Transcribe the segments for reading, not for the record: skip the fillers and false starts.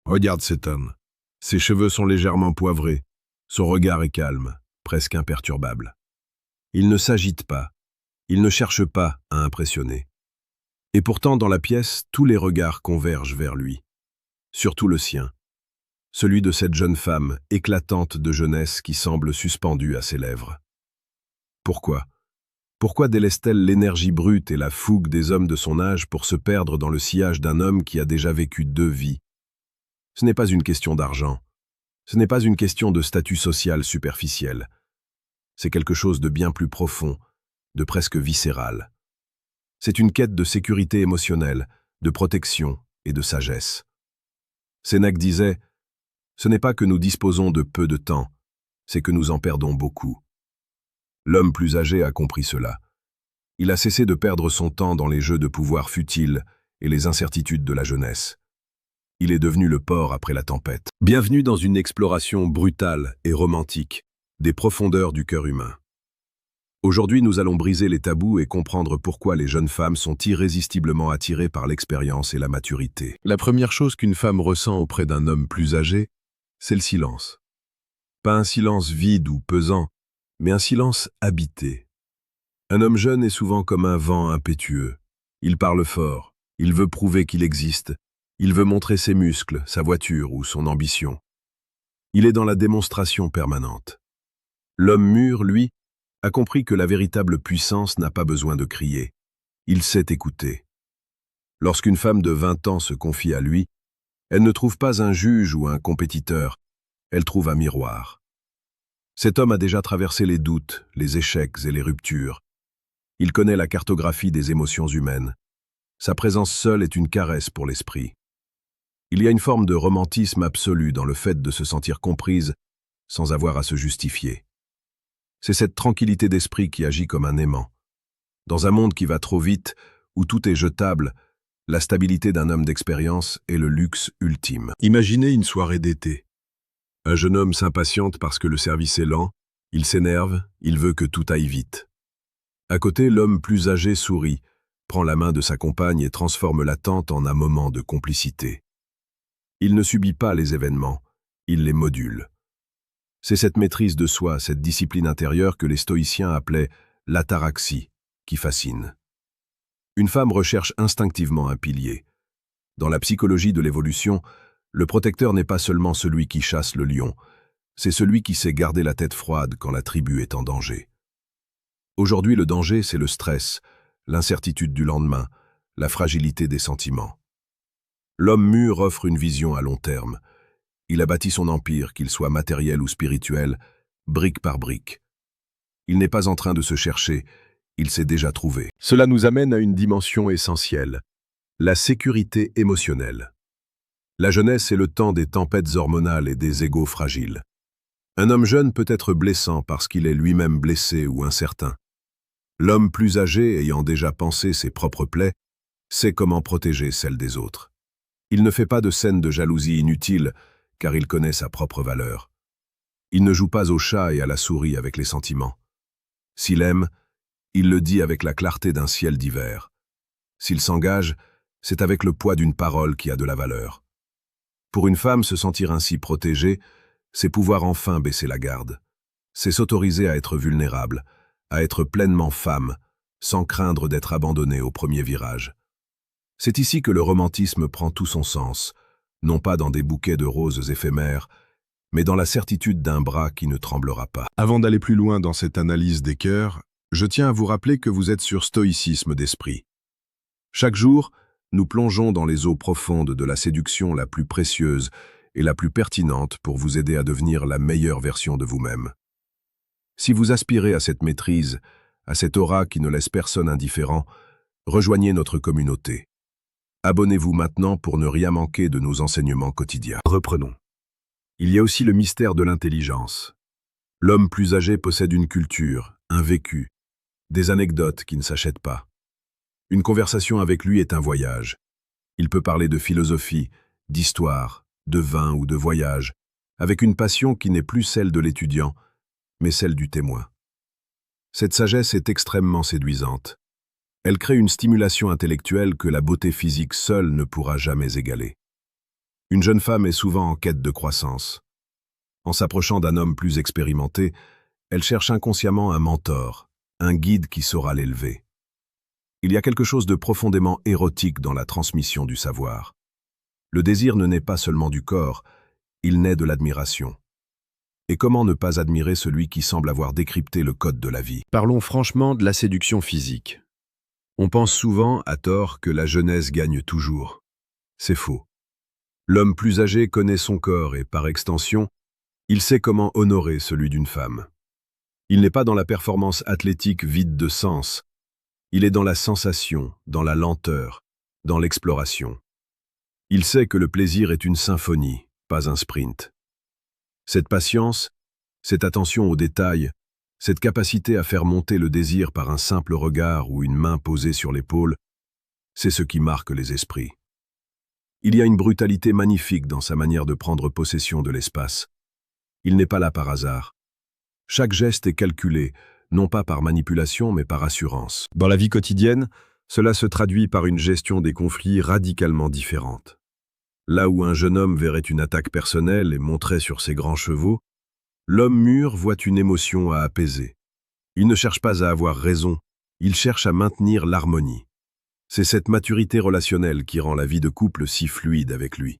Regarde cet homme. Ses cheveux sont légèrement poivrés. Son regard est calme, presque imperturbable. Il ne s'agite pas. Il ne cherche pas à impressionner. Et pourtant, dans la pièce, tous les regards convergent vers lui. Surtout le sien. Celui de cette jeune femme, éclatante de jeunesse qui semble suspendue à ses lèvres. Pourquoi? Pourquoi délaisse-t-elle l'énergie brute et la fougue des hommes de son âge pour se perdre dans le sillage d'un homme qui a déjà vécu 2 vies? Ce n'est pas une question d'argent. Ce n'est pas une question de statut social superficiel. C'est quelque chose de bien plus profond, de presque viscéral. C'est une quête de sécurité émotionnelle, de protection et de sagesse. Sénèque disait « Ce n'est pas que nous disposons de peu de temps, c'est que nous en perdons beaucoup ». L'homme plus âgé a compris cela. Il a cessé de perdre son temps dans les jeux de pouvoir futiles et les incertitudes de la jeunesse. Il est devenu le port après la tempête. Bienvenue dans une exploration brutale et romantique des profondeurs du cœur humain. Aujourd'hui, nous allons briser les tabous et comprendre pourquoi les jeunes femmes sont irrésistiblement attirées par l'expérience et la maturité. La première chose qu'une femme ressent auprès d'un homme plus âgé, c'est le silence. Pas un silence vide ou pesant, mais un silence habité. Un homme jeune est souvent comme un vent impétueux. Il parle fort, il veut prouver qu'il existe, il veut montrer ses muscles, sa voiture ou son ambition. Il est dans la démonstration permanente. L'homme mûr, lui, a compris que la véritable puissance n'a pas besoin de crier. Il sait écouter. Lorsqu'une femme de 20 ans se confie à lui, elle ne trouve pas un juge ou un compétiteur, elle trouve un miroir. Cet homme a déjà traversé les doutes, les échecs et les ruptures. Il connaît la cartographie des émotions humaines. Sa présence seule est une caresse pour l'esprit. Il y a une forme de romantisme absolu dans le fait de se sentir comprise sans avoir à se justifier. C'est cette tranquillité d'esprit qui agit comme un aimant. Dans un monde qui va trop vite, où tout est jetable, la stabilité d'un homme d'expérience est le luxe ultime. Imaginez une soirée d'été. Un jeune homme s'impatiente parce que le service est lent, il s'énerve, il veut que tout aille vite. À côté, l'homme plus âgé sourit, prend la main de sa compagne et transforme l'attente en un moment de complicité. Il ne subit pas les événements, il les module. C'est cette maîtrise de soi, cette discipline intérieure que les stoïciens appelaient l'ataraxie, qui fascine. Une femme recherche instinctivement un pilier. Dans la psychologie de l'évolution, le protecteur n'est pas seulement celui qui chasse le lion, c'est celui qui sait garder la tête froide quand la tribu est en danger. Aujourd'hui, le danger, c'est le stress, l'incertitude du lendemain, la fragilité des sentiments. L'homme mûr offre une vision à long terme. Il a bâti son empire, qu'il soit matériel ou spirituel, brique par brique. Il n'est pas en train de se chercher, il s'est déjà trouvé. Cela nous amène à une dimension essentielle, la sécurité émotionnelle. La jeunesse est le temps des tempêtes hormonales et des égos fragiles. Un homme jeune peut être blessant parce qu'il est lui-même blessé ou incertain. L'homme plus âgé, ayant déjà pensé ses propres plaies, sait comment protéger celles des autres. Il ne fait pas de scène de jalousie inutile, car il connaît sa propre valeur. Il ne joue pas au chat et à la souris avec les sentiments. S'il aime, il le dit avec la clarté d'un ciel d'hiver. S'il s'engage, c'est avec le poids d'une parole qui a de la valeur. Pour une femme, se sentir ainsi protégée, c'est pouvoir enfin baisser la garde. C'est s'autoriser à être vulnérable, à être pleinement femme, sans craindre d'être abandonnée au premier virage. C'est ici que le romantisme prend tout son sens, non pas dans des bouquets de roses éphémères, mais dans la certitude d'un bras qui ne tremblera pas. Avant d'aller plus loin dans cette analyse des cœurs, je tiens à vous rappeler que vous êtes sur Stoïcisme d'esprit. Chaque jour, nous plongeons dans les eaux profondes de la séduction la plus précieuse et la plus pertinente pour vous aider à devenir la meilleure version de vous-même. Si vous aspirez à cette maîtrise, à cette aura qui ne laisse personne indifférent, rejoignez notre communauté. Abonnez-vous maintenant pour ne rien manquer de nos enseignements quotidiens. Reprenons. Il y a aussi le mystère de l'intelligence. L'homme plus âgé possède une culture, un vécu, des anecdotes qui ne s'achètent pas. Une conversation avec lui est un voyage. Il peut parler de philosophie, d'histoire, de vin ou de voyage, avec une passion qui n'est plus celle de l'étudiant, mais celle du témoin. Cette sagesse est extrêmement séduisante. Elle crée une stimulation intellectuelle que la beauté physique seule ne pourra jamais égaler. Une jeune femme est souvent en quête de croissance. En s'approchant d'un homme plus expérimenté, elle cherche inconsciemment un mentor, un guide qui saura l'élever. Il y a quelque chose de profondément érotique dans la transmission du savoir. Le désir ne naît pas seulement du corps, il naît de l'admiration. Et comment ne pas admirer celui qui semble avoir décrypté le code de la vie? Parlons franchement de la séduction physique. On pense souvent, à tort, que la jeunesse gagne toujours. C'est faux. L'homme plus âgé connaît son corps et, par extension, il sait comment honorer celui d'une femme. Il n'est pas dans la performance athlétique vide de sens, il est dans la sensation, dans la lenteur, dans l'exploration. Il sait que le plaisir est une symphonie, pas un sprint. Cette patience, cette attention aux détails, cette capacité à faire monter le désir par un simple regard ou une main posée sur l'épaule, c'est ce qui marque les esprits. Il y a une brutalité magnifique dans sa manière de prendre possession de l'espace. Il n'est pas là par hasard. Chaque geste est calculé, non pas par manipulation mais par assurance. Dans la vie quotidienne, cela se traduit par une gestion des conflits radicalement différente. Là où un jeune homme verrait une attaque personnelle et monterait sur ses grands chevaux, l'homme mûr voit une émotion à apaiser. Il ne cherche pas à avoir raison, il cherche à maintenir l'harmonie. C'est cette maturité relationnelle qui rend la vie de couple si fluide avec lui.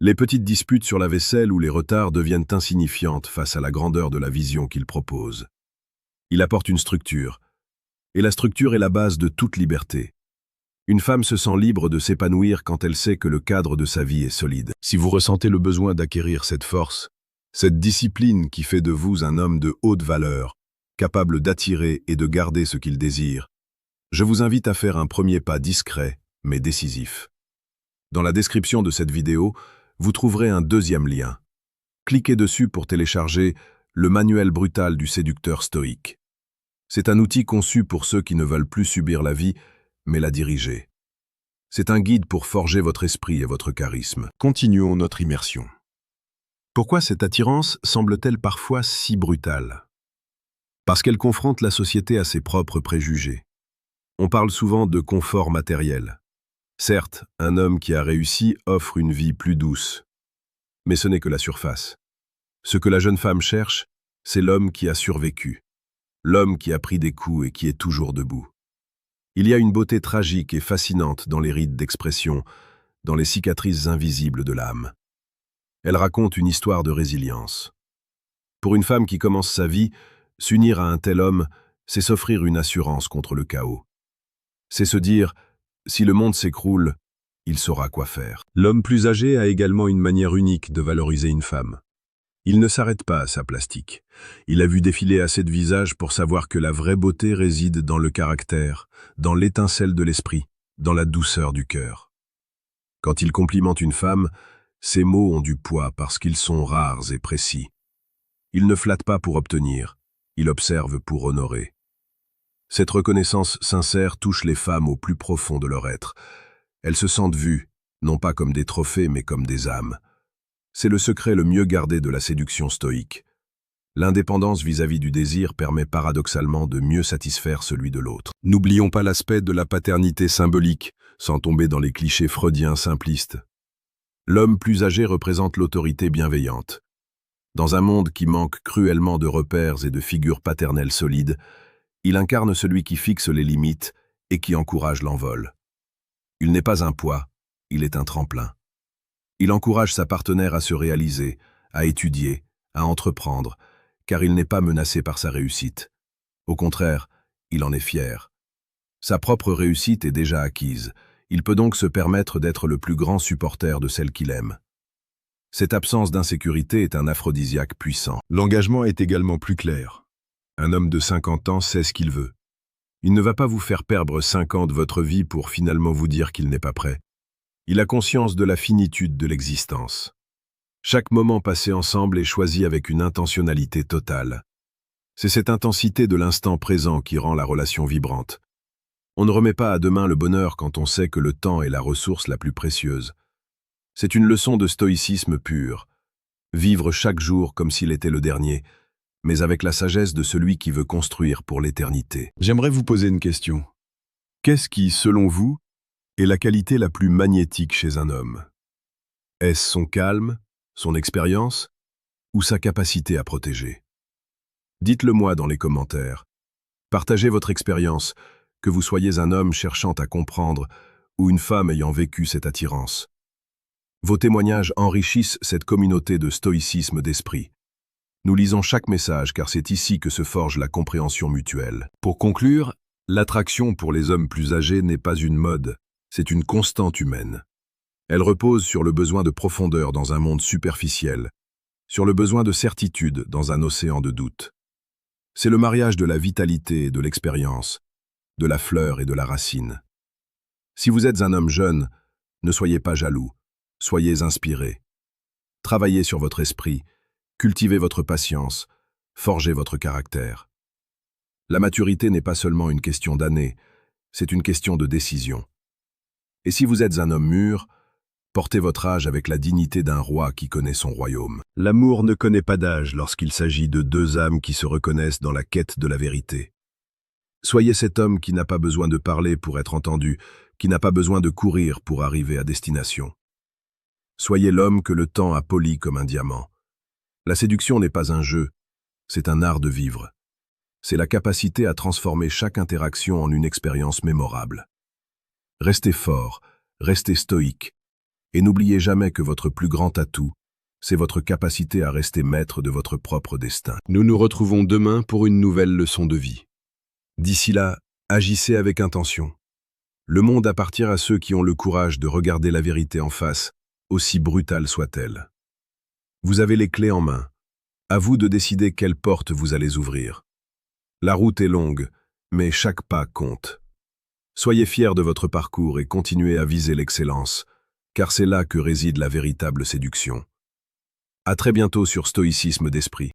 Les petites disputes sur la vaisselle ou les retards deviennent insignifiantes face à la grandeur de la vision qu'il propose. Il apporte une structure, et la structure est la base de toute liberté. Une femme se sent libre de s'épanouir quand elle sait que le cadre de sa vie est solide. Si vous ressentez le besoin d'acquérir cette force, cette discipline qui fait de vous un homme de haute valeur, capable d'attirer et de garder ce qu'il désire, je vous invite à faire un premier pas discret, mais décisif. Dans la description de cette vidéo, vous trouverez un deuxième lien. Cliquez dessus pour télécharger le manuel brutal du séducteur stoïque. C'est un outil conçu pour ceux qui ne veulent plus subir la vie, mais la diriger. C'est un guide pour forger votre esprit et votre charisme. Continuons notre immersion. Pourquoi cette attirance semble-t-elle parfois si brutale? Parce qu'elle confronte la société à ses propres préjugés. On parle souvent de confort matériel. Certes, un homme qui a réussi offre une vie plus douce. Mais ce n'est que la surface. Ce que la jeune femme cherche, c'est l'homme qui a survécu. L'homme qui a pris des coups et qui est toujours debout. Il y a une beauté tragique et fascinante dans les rides d'expression, dans les cicatrices invisibles de l'âme. Elle raconte une histoire de résilience. Pour une femme qui commence sa vie, s'unir à un tel homme, c'est s'offrir une assurance contre le chaos. C'est se dire, si le monde s'écroule, il saura quoi faire. L'homme plus âgé a également une manière unique de valoriser une femme. Il ne s'arrête pas à sa plastique. Il a vu défiler assez de visages pour savoir que la vraie beauté réside dans le caractère, dans l'étincelle de l'esprit, dans la douceur du cœur. Quand il complimente une femme, ses mots ont du poids parce qu'ils sont rares et précis. Il ne flatte pas pour obtenir, il observe pour honorer. Cette reconnaissance sincère touche les femmes au plus profond de leur être. Elles se sentent vues, non pas comme des trophées mais comme des âmes. C'est le secret le mieux gardé de la séduction stoïque. L'indépendance vis-à-vis du désir permet paradoxalement de mieux satisfaire celui de l'autre. N'oublions pas l'aspect de la paternité symbolique, sans tomber dans les clichés freudiens simplistes. L'homme plus âgé représente l'autorité bienveillante. Dans un monde qui manque cruellement de repères et de figures paternelles solides, il incarne celui qui fixe les limites et qui encourage l'envol. Il n'est pas un poids, il est un tremplin. Il encourage sa partenaire à se réaliser, à étudier, à entreprendre, car il n'est pas menacé par sa réussite. Au contraire, il en est fier. Sa propre réussite est déjà acquise, il peut donc se permettre d'être le plus grand supporter de celle qu'il aime. Cette absence d'insécurité est un aphrodisiaque puissant. L'engagement est également plus clair. Un homme de 50 ans sait ce qu'il veut. Il ne va pas vous faire perdre 5 ans de votre vie pour finalement vous dire qu'il n'est pas prêt. Il a conscience de la finitude de l'existence. Chaque moment passé ensemble est choisi avec une intentionnalité totale. C'est cette intensité de l'instant présent qui rend la relation vibrante. On ne remet pas à demain le bonheur quand on sait que le temps est la ressource la plus précieuse. C'est une leçon de stoïcisme pur. Vivre chaque jour comme s'il était le dernier, mais avec la sagesse de celui qui veut construire pour l'éternité. J'aimerais vous poser une question. Qu'est-ce qui, selon vous, est la qualité la plus magnétique chez un homme? Est-ce son calme, son expérience ou sa capacité à protéger? Dites-le moi dans les commentaires. Partagez votre expérience, que vous soyez un homme cherchant à comprendre ou une femme ayant vécu cette attirance. Vos témoignages enrichissent cette communauté de stoïcisme d'esprit. Nous lisons chaque message car c'est ici que se forge la compréhension mutuelle. Pour conclure, l'attraction pour les hommes plus âgés n'est pas une mode, c'est une constante humaine. Elle repose sur le besoin de profondeur dans un monde superficiel, sur le besoin de certitude dans un océan de doute. C'est le mariage de la vitalité et de l'expérience, de la fleur et de la racine. Si vous êtes un homme jeune, ne soyez pas jaloux, soyez inspiré. Travaillez sur votre esprit, cultivez votre patience, forgez votre caractère. La maturité n'est pas seulement une question d'années, c'est une question de décision. Et si vous êtes un homme mûr, portez votre âge avec la dignité d'un roi qui connaît son royaume. L'amour ne connaît pas d'âge lorsqu'il s'agit de deux âmes qui se reconnaissent dans la quête de la vérité. Soyez cet homme qui n'a pas besoin de parler pour être entendu, qui n'a pas besoin de courir pour arriver à destination. Soyez l'homme que le temps a poli comme un diamant. La séduction n'est pas un jeu, c'est un art de vivre. C'est la capacité à transformer chaque interaction en une expérience mémorable. Restez fort, restez stoïque, et n'oubliez jamais que votre plus grand atout, c'est votre capacité à rester maître de votre propre destin. Nous nous retrouvons demain pour une nouvelle leçon de vie. D'ici là, agissez avec intention. Le monde appartient à ceux qui ont le courage de regarder la vérité en face, aussi brutale soit-elle. Vous avez les clés en main. À vous de décider quelle porte vous allez ouvrir. La route est longue, mais chaque pas compte. Soyez fiers de votre parcours et continuez à viser l'excellence, car c'est là que réside la véritable séduction. À très bientôt sur Stoïcisme d'Esprit.